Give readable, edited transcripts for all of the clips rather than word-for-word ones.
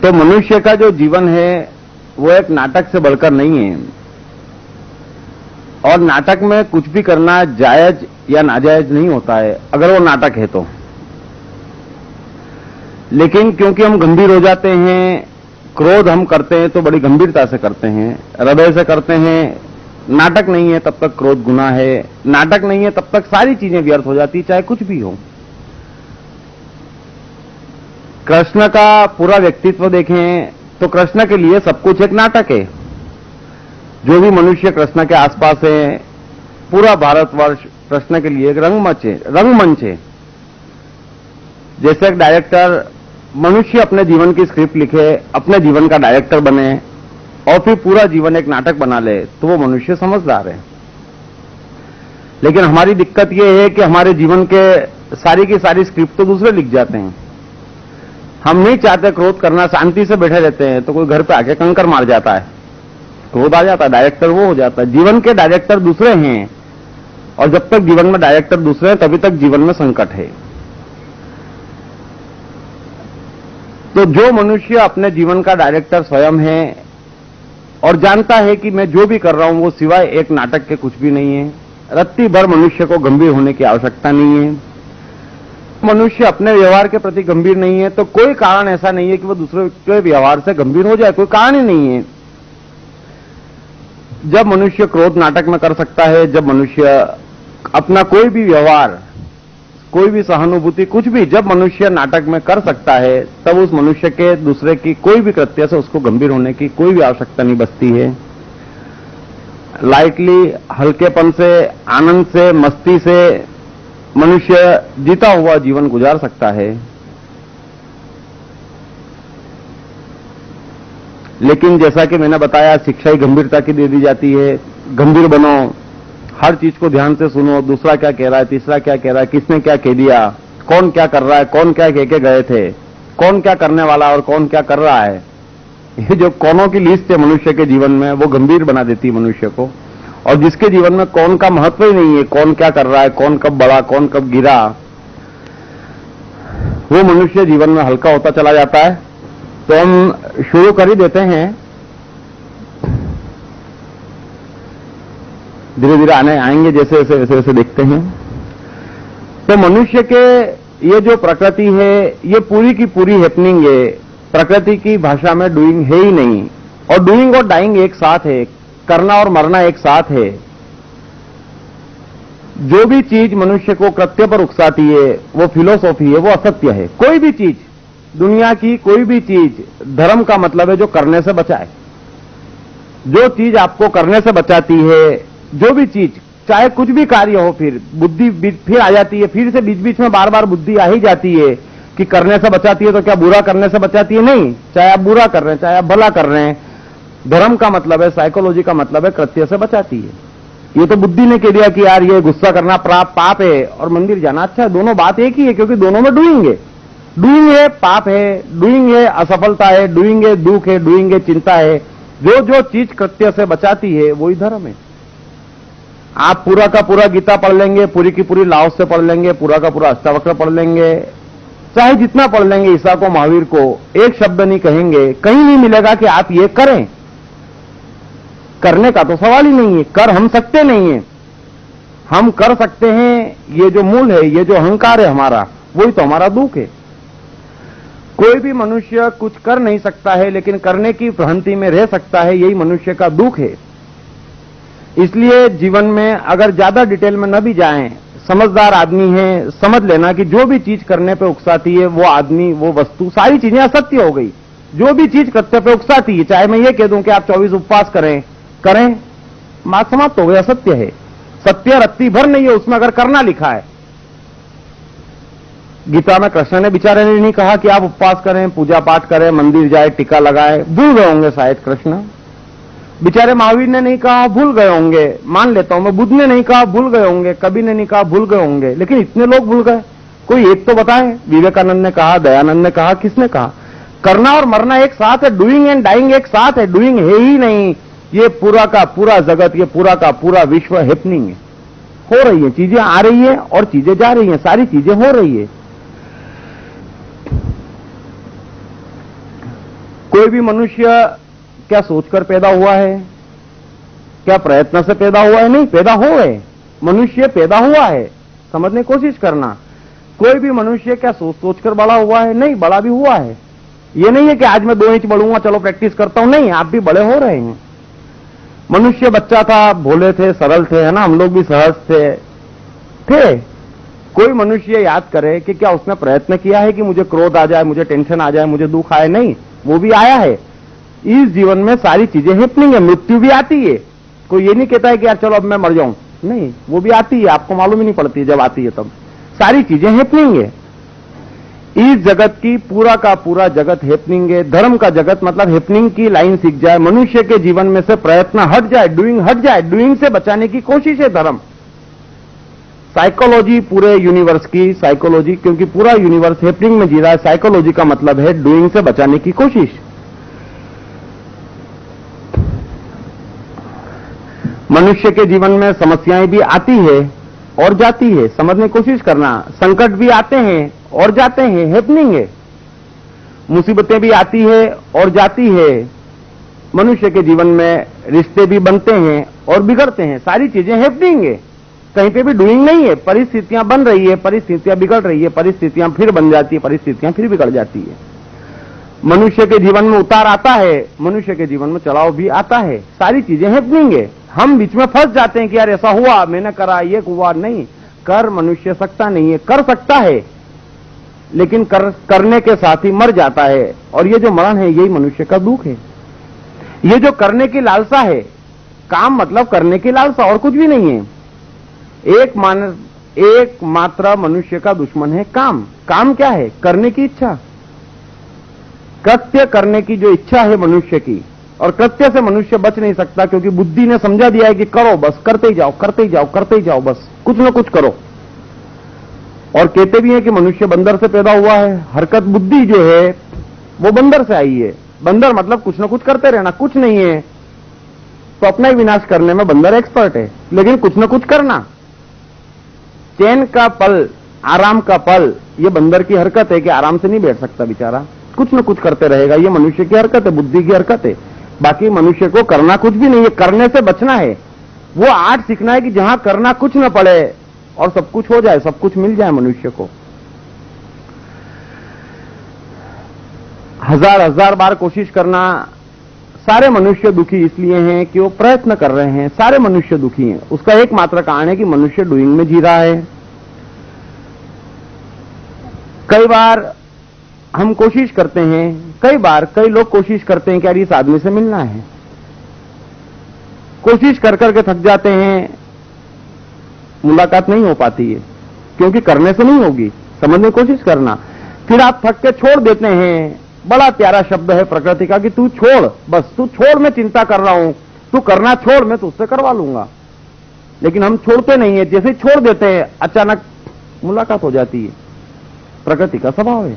तो मनुष्य का जो जीवन है वो एक नाटक से बढ़कर नहीं है, और नाटक में कुछ भी करना जायज या नाजायज नहीं होता है अगर वो नाटक है तो। लेकिन क्योंकि हम गंभीर हो जाते हैं, क्रोध हम करते हैं तो बड़ी गंभीरता से करते हैं, हृदय से करते हैं, नाटक नहीं है तब तक क्रोध गुनाह है, नाटक नहीं है तब तक सारी चीजें व्यर्थ हो जाती, चाहे कुछ भी हो। कृष्ण का पूरा व्यक्तित्व देखें तो कृष्ण के लिए सब कुछ एक नाटक है। जो भी मनुष्य कृष्ण के आसपास है, पूरा भारतवर्ष कृष्ण के लिए एक रंगमंच है। जैसे एक डायरेक्टर, मनुष्य अपने जीवन की स्क्रिप्ट लिखे, अपने जीवन का डायरेक्टर बने और फिर पूरा जीवन एक नाटक बना ले, तो वो मनुष्य समझदार है। लेकिन हमारी दिक्कत यह है कि हमारे जीवन के सारी की सारी स्क्रिप्ट तो दूसरे लिख जाते हैं। हम नहीं चाहते क्रोध करना, शांति से बैठे रहते हैं तो कोई घर पे आके कंकर मार जाता है, क्रोध आ जाता है, डायरेक्टर वो हो जाता है। जीवन के डायरेक्टर दूसरे हैं, और जब तक जीवन में डायरेक्टर दूसरे हैं तभी तक जीवन में संकट है। तो जो मनुष्य अपने जीवन का डायरेक्टर स्वयं है और जानता है कि मैं जो भी कर रहा हूं वो सिवाय एक नाटक के कुछ भी नहीं है, रत्ती भर मनुष्य को गंभीर होने की आवश्यकता नहीं है। मनुष्य अपने व्यवहार के प्रति गंभीर नहीं है तो कोई कारण ऐसा नहीं है कि वो दूसरे के व्यवहार से गंभीर हो जाए, कोई कारण ही नहीं है। जब मनुष्य क्रोध नाटक में कर सकता है, जब मनुष्य अपना कोई भी व्यवहार, कोई भी सहानुभूति, कुछ भी जब मनुष्य नाटक में कर सकता है, तब उस मनुष्य के दूसरे की कोई भी कृत्य से उसको गंभीर होने की कोई भी आवश्यकता नहीं बचती है। लाइटली, हल्केपन से, आनंद से, मस्ती से मनुष्य जीता हुआ जीवन गुजार सकता है। लेकिन जैसा कि मैंने बताया, शिक्षा ही गंभीरता की दे दी जाती है। गंभीर बनो, हर चीज को ध्यान से सुनो, दूसरा क्या कह रहा है, तीसरा क्या कह रहा है, किसने क्या कह दिया, कौन क्या कर रहा है, कौन क्या कह के गए थे, कौन क्या करने वाला और कौन क्या कर रहा है। ये जो कौनों की लिस्ट है मनुष्य के जीवन में, वो गंभीर बना देती है मनुष्य को। और जिसके जीवन में कौन का महत्व ही नहीं है, कौन क्या कर रहा है, कौन कब बढ़ा, कौन कब गिरा, वो मनुष्य जीवन में हल्का होता चला जाता है। तो हम शुरू कर ही देते हैं, धीरे धीरे आएंगे जैसे वैसे वैसे देखते हैं। तो मनुष्य के ये जो प्रकृति है, ये पूरी की पूरी हैपनिंग है। प्रकृति की भाषा में डूइंग है ही नहीं, और डूइंग और डाइंग एक साथ है, करना और मरना एक साथ है। जो भी चीज मनुष्य को कृत्य पर उकसाती है वो फिलोसॉफी है, वो असत्य है। कोई भी चीज, दुनिया की कोई भी चीज, धर्म का मतलब है जो करने से बचाए। जो चीज आपको करने से बचाती है, जो भी चीज, चाहे कुछ भी कार्य हो, फिर बुद्धि फिर आ जाती है, फिर से बीच बीच में बार बार बुद्धि आ ही जाती है कि करने से बचाती है, तो क्या बुरा करने से बचाती है? नहीं, चाहे आप बुरा कर रहे हैं, चाहे आप भला कर रहे हैं, धर्म का मतलब है, साइकोलॉजी का मतलब है कृत्य से बचाती है। ये तो बुद्धि ने कह दिया कि यार ये गुस्सा करना पाप है और मंदिर जाना अच्छा है, दोनों बात एक ही है, क्योंकि दोनों में डूइंग है। डूइंग है पाप है, डूइंग है असफलता है, डूइंग है दुख है, डूइंग है चिंता है। जो जो चीज कृत्य से बचाती है वही धर्म है। आप पूरा का पूरा गीता पढ़ लेंगे, पूरी की पूरी लाओस से पढ़ लेंगे, पूरा का पूरा अष्टावक्र पढ़ लेंगे, चाहे जितना पढ़ लेंगे, ईसा को महावीर को, एक शब्द नहीं कहेंगे, कहीं नहीं मिलेगा कि आप ये करें। करने का तो सवाल ही नहीं है, कर हम सकते नहीं है। हम कर सकते हैं, ये जो मूल है, ये जो अहंकार है हमारा, वही तो हमारा दुख है। कोई भी मनुष्य कुछ कर नहीं सकता है, लेकिन करने की भ्रांति में रह सकता है, यही मनुष्य का दुख है। इसलिए जीवन में अगर ज्यादा डिटेल में न भी जाएं, समझदार आदमी है, समझ लेना कि जो भी चीज करने पे उकसाती है, वो आदमी, वो वस्तु, सारी चीजें असत्य हो गई। जो भी चीज करते पे उकसाती है, चाहे मैं ये कह दूं कि आप 24 उपवास करें, बात समाप्त हो गई, असत्य है। सत्य रत्ती भर नहीं है उसमें, अगर करना लिखा है। गीता में कृष्ण ने बेचारे ने नहीं कहा कि आप उपवास करें, पूजा पाठ करें, मंदिर जाए, टीका लगाए, भूल गए होंगे शायद कृष्ण। बेचारे महावीर ने नहीं कहा, भूल गए होंगे, मान लेता हूं मैं। बुद्ध ने नहीं कहा, भूल गए होंगे। कबीर ने नहीं कहा, भूल गए होंगे। लेकिन इतने लोग भूल गए, कोई एक तो बताएं। विवेकानंद ने कहा, दयानंद ने कहा, किसने कहा? करना और मरना एक साथ है, डूइंग एंड डाइंग एक साथ है। डूइंग है ही नहीं, ये पूरा का पूरा जगत, ये पूरा का पूरा विश्व हैपनिंग है, हो रही है। चीजें आ रही है और चीजें जा रही हैं, सारी चीजें हो रही है। कोई भी मनुष्य क्या सोचकर पैदा हुआ है? क्या प्रयत्न से पैदा हुआ है? नहीं, पैदा हुआ है। मनुष्य पैदा हुआ है, समझने की कोशिश करना। कोई भी मनुष्य क्या सोचकर बड़ा हुआ है? नहीं, बड़ा भी हुआ है। ये नहीं है कि आज मैं 2 इंच बढ़ूंगा, चलो प्रैक्टिस करता हूं। नहीं, आप भी बड़े हो रहे हैं। मनुष्य बच्चा था, भोले थे, सरल थे, है ना, हम लोग भी सहज थे। कोई मनुष्य याद करे कि क्या उसने प्रयत्न किया है कि मुझे क्रोध आ जाए, मुझे टेंशन आ जाए, मुझे दुख आए? नहीं, वो भी आया है। इस जीवन में सारी चीजें हैपनिंग है। मृत्यु भी आती है। कोई ये नहीं कहता है कि यार चलो अब मैं मर जाऊं। नहीं, वो भी आती है, आपको मालूम ही नहीं पड़ती। जब आती है तब सारी चीजें हैपनिंग है। इस जगत की पूरा का पूरा जगत हैपनिंग है। धर्म का जगत मतलब हैपनिंग की लाइन सीख जाए, मनुष्य के जीवन में से प्रयत्न हट जाए, डूइंग हट जाए, डूइंग से बचाने की कोशिश है धर्म। साइकोलॉजी पूरे यूनिवर्स की साइकोलॉजी, क्योंकि पूरा यूनिवर्स हैपनिंग में जी रहा है। साइकोलॉजी का मतलब है डूइंग से बचाने की कोशिश। मनुष्य के जीवन में समस्याएं भी आती है और जाती है, समझने की कोशिश करना। संकट भी आते हैं और जाते हैं, हैपनिंग है। मुसीबतें भी आती है और जाती है। मनुष्य के जीवन में रिश्ते भी बनते हैं और बिगड़ते हैं, सारी चीजें हैपनिंग है। कहीं पे भी डूइंग नहीं है। परिस्थितियां बन रही है, परिस्थितियां बिगड़ रही है, परिस्थितियां फिर बन जाती है, परिस्थितियां फिर बिगड़ जाती है। मनुष्य के जीवन में उतार आता है, मनुष्य के जीवन में चढ़ाव भी आता है, सारी चीजें हैपनिंग है। हम बीच में फंस जाते हैं कि यार ऐसा हुआ, मैंने करा, ये हुआ। नहीं, कर मनुष्य सकता नहीं है। कर सकता है लेकिन करने के साथ ही मर जाता है। और ये जो मरण है यही मनुष्य का दुख है। ये जो करने की लालसा है, काम मतलब करने की लालसा, और कुछ भी नहीं है। एक मात्र मनुष्य का दुश्मन है काम। काम क्या है? करने की इच्छा। कृत्य करने की जो इच्छा है मनुष्य की, और कृत्य से मनुष्य बच नहीं सकता, क्योंकि बुद्धि ने समझा दिया है कि करो, बस करते ही जाओ, करते ही जाओ, करते ही जाओ, बस कुछ ना कुछ करो। और कहते भी हैं कि मनुष्य बंदर से पैदा हुआ है। हरकत बुद्धि जो है वो बंदर से आई है। बंदर मतलब कुछ ना कुछ करते रहना, कुछ नहीं है तो अपना ही विनाश करने में बंदर एक्सपर्ट है। लेकिन कुछ ना कुछ करना, चैन का पल, आराम का पल, ये बंदर की हरकत है कि आराम से नहीं बैठ सकता बेचारा, कुछ ना कुछ करते रहेगा। ये मनुष्य की हरकत है, बुद्धि की हरकत है। बाकी मनुष्य को करना कुछ भी नहीं है, करने से बचना है। वो आर्ट सीखना है कि जहां करना कुछ न पड़े और सब कुछ हो जाए, सब कुछ मिल जाए मनुष्य को। हजार बार कोशिश करना। सारे मनुष्य दुखी इसलिए हैं कि वो प्रयत्न कर रहे हैं। सारे मनुष्य दुखी हैं। उसका एकमात्र कारण है कि मनुष्य डूइंग में जी रहा है। कई बार हम कोशिश करते हैं, कई लोग कोशिश करते हैं कि यार इस आदमी से मिलना है। कोशिश कर करके थक जाते हैं, मुलाकात नहीं हो पाती है, क्योंकि करने से नहीं होगी। समझने की कोशिश करना। फिर आप थक के छोड़ देते हैं। बड़ा प्यारा शब्द है प्रकृति का कि तू छोड़, बस तू छोड़, मैं चिंता कर रहा हूं, तू करना छोड़, मैं तुझसे करवा लूंगा। लेकिन हम छोड़ते नहीं है। जैसे छोड़ देते हैं अचानक मुलाकात हो जाती है। प्रकृति का स्वभाव है।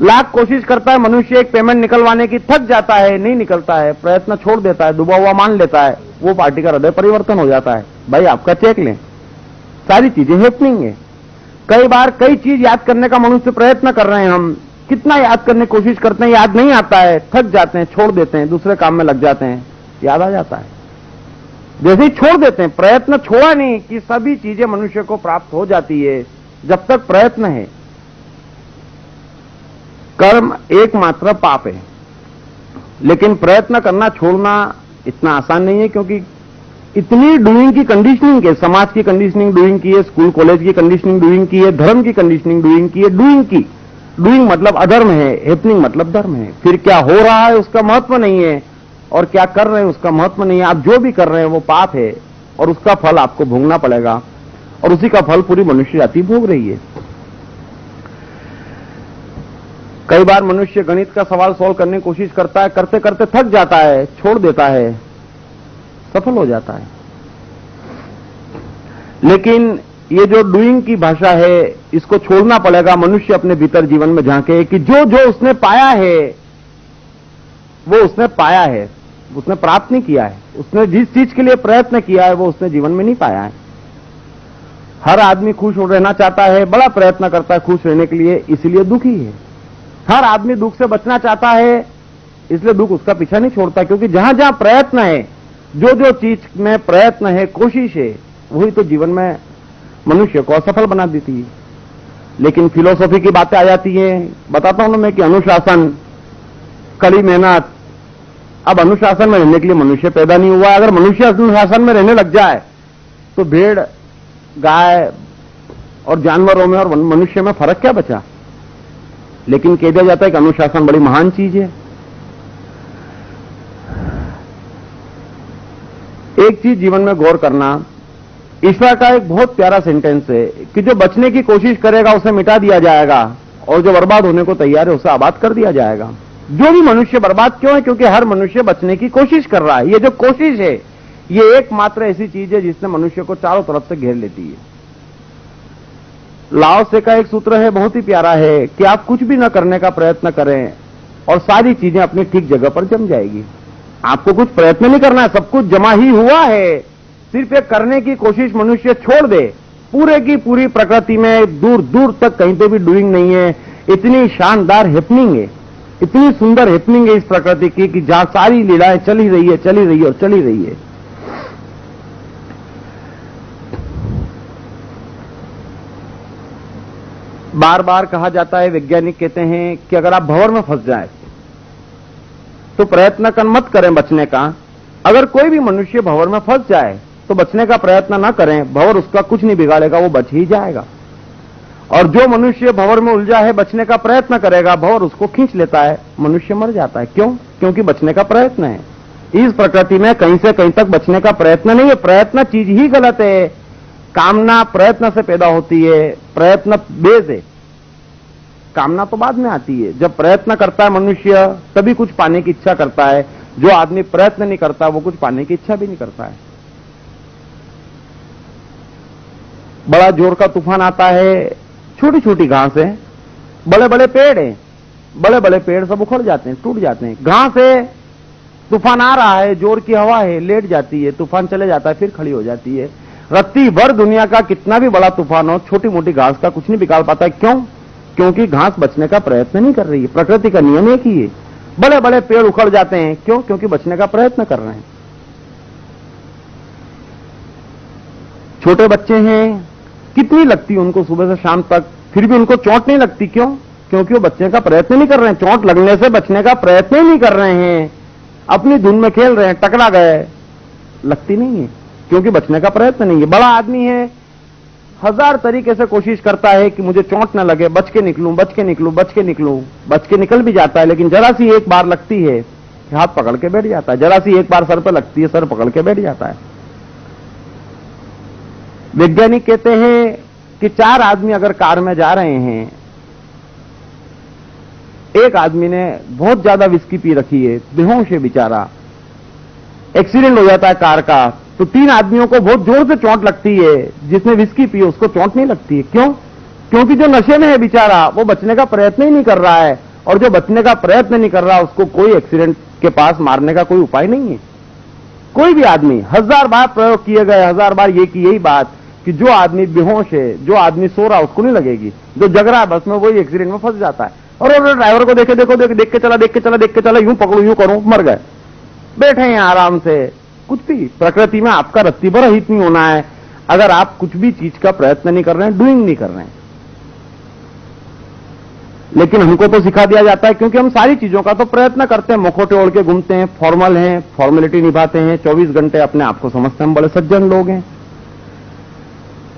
लाख कोशिश करता है मनुष्य एक पेमेंट निकलवाने की, थक जाता है, नहीं निकलता है, प्रयत्न छोड़ देता है, डूबा हुआ मान लेता है। वो पार्टी का हृदय परिवर्तन हो जाता है। भाई आपका चेक लें। सारी चीजें हैपनिंग है। कई बार कई चीज याद करने का मनुष्य प्रयत्न कर रहे हैं। हम कितना याद करने की कोशिश करते हैं, याद नहीं आता है, थक जाते हैं, छोड़ देते हैं, दूसरे काम में लग जाते हैं, याद आ जाता है। जैसे ही छोड़ देते हैं, प्रयत्न छोड़ा नहीं कि सभी चीजें मनुष्य को प्राप्त हो जाती है जब तक प्रयत्न है। कर्म एकमात्र पाप है, लेकिन प्रयत्न करना छोड़ना इतना आसान नहीं है, क्योंकि इतनी डूइंग की कंडीशनिंग है। समाज की कंडीशनिंग डूइंग की है, स्कूल कॉलेज की कंडीशनिंग डूइंग की है, धर्म की कंडीशनिंग डूइंग की है। डूइंग की, डूइंग मतलब अधर्म है, हैपनिंग मतलब धर्म है। फिर क्या हो रहा है उसका महत्व नहीं है, और क्या कर रहे हैं उसका महत्व नहीं है। आप जो भी कर रहे हैं वो पाप है, और उसका फल आपको भोगना पड़ेगा, और उसी का फल पूरी मनुष्य जाति भोग रही है। कई बार मनुष्य गणित का सवाल सॉल्व करने की कोशिश करता है, करते करते थक जाता है, छोड़ देता है, सफल हो जाता है। लेकिन ये जो डूइंग की भाषा है, इसको छोड़ना पड़ेगा। मनुष्य अपने भीतर जीवन में झांके कि जो जो उसने पाया है वो उसने पाया है, उसने प्राप्त नहीं किया है। उसने जिस चीज के लिए प्रयत्न किया है वो उसने जीवन में नहीं पाया है। हर आदमी खुश रहना चाहता है, बड़ा प्रयत्न करता है खुश रहने के लिए, इसलिए दुखी है। हर आदमी दुख से बचना चाहता है, इसलिए दुख उसका पीछा नहीं छोड़ता, क्योंकि जहां जहां प्रयत्न है, जो जो चीज में प्रयत्न है, कोशिश है, वही तो जीवन में मनुष्य को असफल बना देती है। लेकिन फिलोसॉफी की बातें आ जाती है। बताता हूं मैं कि अनुशासन, कड़ी मेहनत। अब अनुशासन में रहने के लिए मनुष्य पैदा नहीं हुआ। अगर मनुष्य अनुशासन में रहने लग जाए तो भेड़, गाय और जानवरों में और मनुष्य में फर्क क्या बचा? लेकिन कह दिया जाता है कि अनुशासन बड़ी महान चीज है। एक चीज जीवन में गौर करना, ईश्वर का एक बहुत प्यारा सेंटेंस है कि जो बचने की कोशिश करेगा उसे मिटा दिया जाएगा, और जो बर्बाद होने को तैयार है उसे आबाद कर दिया जाएगा। जो भी मनुष्य बर्बाद क्यों है? क्योंकि हर मनुष्य बचने की कोशिश कर रहा है। ये जो कोशिश है, ये एकमात्र ऐसी चीज है जिसने मनुष्य को चारों तरफ से घेर लेती है। लाओ से का एक सूत्र है, बहुत ही प्यारा है, कि आप कुछ भी न करने का प्रयत्न करें और सारी चीजें अपनी ठीक जगह पर जम जाएगी। आपको कुछ प्रयत्न नहीं करना है, सब कुछ जमा ही हुआ है। सिर्फ एक करने की कोशिश मनुष्य छोड़ दे, पूरे की पूरी प्रकृति में दूर दूर तक कहीं पे भी डूइंग नहीं है। इतनी शानदार हैपनिंग है, इतनी सुंदर हैपनिंग है इस प्रकृति की कि जहां सारी लीलाएं चली रही है, चली रही है और चली रही है। बार बार कहा जाता है, वैज्ञानिक कहते हैं कि अगर आप भंवर में फंस जाए तो प्रयत्न मत करें बचने का। अगर कोई भी मनुष्य भंवर में फंस जाए तो बचने का प्रयत्न ना करें, भंवर उसका कुछ नहीं बिगाड़ेगा, वो बच ही जाएगा। और जो मनुष्य भंवर में उलझा है, बचने का प्रयत्न करेगा, भंवर उसको खींच लेता है, मनुष्य मर जाता है। क्यों? क्योंकि बचने का प्रयत्न है। इस प्रकृति में कहीं से कहीं तक बचने का प्रयत्न नहीं है। प्रयत्न चीज ही गलत है। कामना प्रयत्न से पैदा होती है, प्रयत्न बेस है, कामना तो बाद में आती है। जब प्रयत्न करता है मनुष्य तभी कुछ पाने की इच्छा करता है। जो आदमी प्रयत्न नहीं करता वो कुछ पाने की इच्छा भी नहीं करता है। बड़ा जोर का तूफान आता है, छोटी छोटी घास है, बड़े बड़े पेड़ हैं, बड़े बड़े पेड़ सब उखड़ जाते हैं, टूट जाते हैं। घास है, तूफान आ रहा है, जोर की हवा है, लेट जाती है, तूफान चले जाता है, फिर खड़ी हो जाती है। रत्ती भर दुनिया का कितना भी बड़ा तूफान हो, छोटी मोटी घास का कुछ नहीं बिगाड़ पाता है। क्यों? क्योंकि घास बचने का प्रयत्न नहीं कर रही है। प्रकृति का नियम एक ही है। बड़े बड़े पेड़ उखड़ जाते हैं, क्यों? क्योंकि बचने का प्रयत्न कर रहे हैं। छोटे बच्चे हैं, कितनी लगती है उनको सुबह से शाम तक, फिर भी उनको चोट नहीं लगती। क्यों? क्योंकि वो बचने का प्रयत्न नहीं कर रहे हैं। चोट लगने से बचने का प्रयत्न ही नहीं कर रहे हैं, अपनी धुन में खेल रहे हैं, टकरा गए, लगती नहीं है, क्योंकि बचने का प्रयत्न नहीं है। बड़ा आदमी है, 1000 तरीके से कोशिश करता है कि मुझे चोट न लगे, बच के निकलूं, बच के निकलूं, बच के निकलूं, बच के निकल भी जाता है। लेकिन जरा सी एक बार लगती है, हाथ पकड़ के बैठ जाता है। जरा सी एक बार सर पे लगती है, सर पकड़ के बैठ जाता है। वैज्ञानिक कहते हैं कि 4 आदमी अगर कार में जा रहे हैं, एक आदमी ने बहुत ज्यादा विस्की पी रखी है, बेहोश है बेचारा, एक्सीडेंट हो जाता है कार का, तो 3 आदमियों को बहुत जोर से चोट लगती है। जिसने विस्की पी उसको चोट नहीं लगती है। क्यों? क्योंकि जो नशे में है बेचारा, वो बचने का प्रयत्न ही नहीं कर रहा है, और जो बचने का प्रयत्न नहीं कर रहा उसको कोई एक्सीडेंट के पास मारने का कोई उपाय नहीं है। कोई भी आदमी, 1000 बार प्रयोग किए गए, 1000 बार ये की यही बात कि जो आदमी बेहोश है, जो आदमी सो रहा उसको नहीं लगेगी, जो जग रहा है बस में वही एक्सीडेंट में फंस जाता है। और ड्राइवर को देखे, देखो देख के चला, देख के चला, देख के चला, यूं पकड़ू, यूं करूं, मर गए। बैठे हैं आराम से। कुछ भी प्रकृति में आपका रत्ती भर हित नहीं होना है अगर आप कुछ भी चीज का प्रयत्न नहीं कर रहे हैं, डूइंग नहीं कर रहे हैं। लेकिन हमको तो सिखा दिया जाता है, क्योंकि हम सारी चीजों का तो प्रयत्न करते हैं, मुखौटे ओढ़ के घूमते हैं, फॉर्मल हैं, फॉर्मेलिटी निभाते हैं, 24 घंटे अपने आप को समझते हैं हम बड़े सज्जन लोग हैं।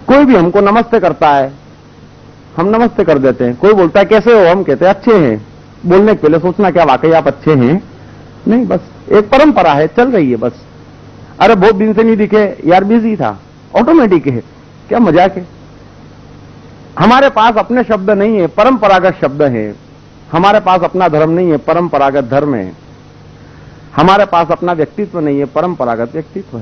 कोई भी हमको नमस्ते करता है, हम नमस्ते कर देते हैं। कोई बोलता है कैसे हो, हम कहते हैं अच्छे हैं। बोलने के पहले सोचना क्या वाकई आप अच्छे हैं? नहीं, बस एक परंपरा है, चल रही है बस। अरे बहुत दिन से नहीं दिखे यार, बिजी था, ऑटोमेटिक है, क्या मजाक है। हमारे पास अपने शब्द नहीं है, परंपरागत शब्द है। हमारे पास अपना धर्म नहीं है, परंपरागत धर्म है। हमारे पास अपना व्यक्तित्व नहीं है, परंपरागत व्यक्तित्व है।